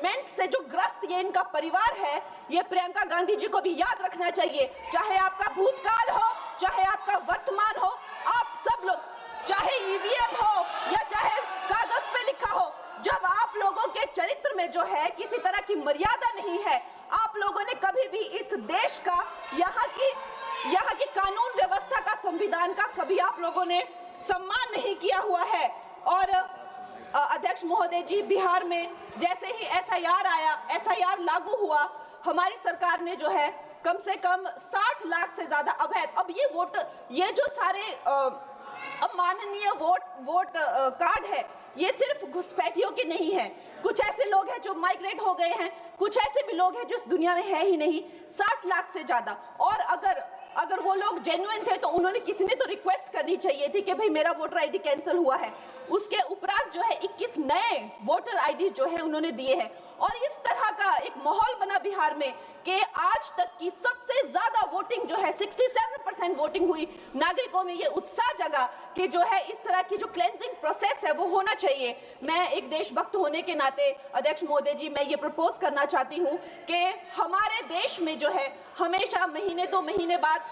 Rent से जो ग्रस्त ये इनका परिवार है, ये प्रियंका गांधी जी को भी याद रखना चाहिए। चाहे आपका भूतकाल हो, चाहे आपका वर्तमान हो, आप सब लोग, चाहे ईवीएम हो या चाहे कागज पे लिखा हो, जब आप लोगों के चरित्र में जो है किसी तरह की मर्यादा नहीं है, आप लोगों ने कभी भी इस देश का, यहाँ की कानून व्यवस्था का, संविधान का कभी आप लोगों ने सम्मान नहीं किया हुआ है। और अध्यक्ष महोदय जी, बिहार में जैसे ही एसआईआर आया, एसआईआर लागू हुआ, हमारी सरकार ने जो है कम से कम 60 लाख से ज्यादा अवैध, अब ये वोट, ये जो सारे अमाननीय वोट कार्ड है, ये सिर्फ घुसपैठियों के नहीं है। कुछ ऐसे लोग हैं जो माइग्रेट हो गए हैं, कुछ ऐसे भी लोग हैं जो इस दुनिया में है ही नहीं। 60 लाख से ज्यादा। और अगर वो लोग जेन्युइन थे तो उन्होंने, किसी ने तो रिक्वेस्ट करनी चाहिए थी कि भाई मेरा वोटर आईडी कैंसिल हुआ है। उसके उपरांत जो है 21 नए वोटर आईडी जो है उन्होंने दिए हैं। और इस तरह का एक माहौल बना बिहार में कि आज तक की सबसे ज्यादा वोटिंग जो है, 67% वोटिंग हुई। नागरिकों में ये उत्साह जगा कि जो है इस तरह की जो क्लेंजिंग प्रोसेस है वो होना चाहिए। मैं एक देशभक्त होने के नाते अध्यक्ष महोदय जी, मैं ये प्रपोज करना चाहती हूँ कि हमारे देश में जो है हमेशा महीने 2 महीने बाद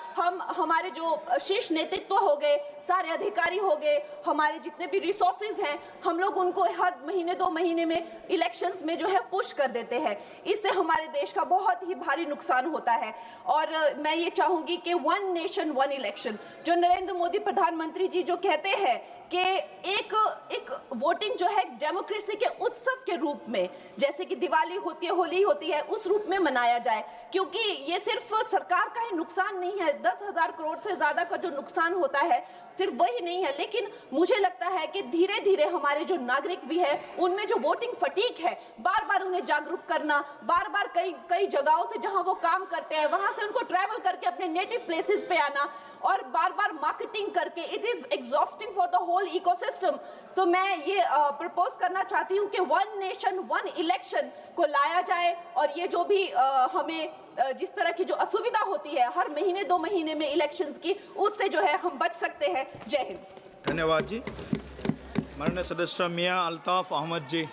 हमारे जो शीर्ष नेतृत्व हो गए, सारे अधिकारी हो गए, हमारे जितने भी रिसोर्सेज हैं, हम लोग उनको हर महीने 2 महीने में इलेक्शंस में जो है पुश कर देते हैं। इससे हमारे देश का बहुत ही भारी नुकसान होता है। और मैं ये चाहूंगी कि 1 नेशन 1 इलेक्शन, जो नरेंद्र मोदी प्रधानमंत्री जी जो कहते हैं कि एक वोटिंग जो है डेमोक्रेसी के उत्सव के रूप में, जैसे कि दिवाली होती है, होली होती है, उस रूप में मनाया जाए। क्योंकि ये सिर्फ सरकार का ही नुकसान नहीं है, 10,000 करोड़ से ज्यादा का जो नुकसान होता है सिर्फ वही नहीं है, लेकिन मुझे लगता है कि धीरे धीरे हमारे जो नागरिक भी है उनमें जो वोटिंग फटीक है, बार बार उन्हें जागरूक करना, बार बार कई जगहों से जहां वो काम करते हैं वहां से उनको ट्रैवल करके अपने नेटिव प्लेसेस पे आना और बार बार मार्केटिंग करके, it is exhausting for the whole ecosystem. तो मैं ये प्रपोज करना चाहती हूँ कि 1 नेशन 1 इलेक्शन को लाया जाए। और ये जो भी हमें जिस तरह की जो असुविधा होती है हर महीने 2 महीने में इलेक्शंस की, उससे जो है हम बच सकते हैं। जय हिंद। धन्यवाद जी। माननीय सदस्य मियां अल्ताफ अहमद जी।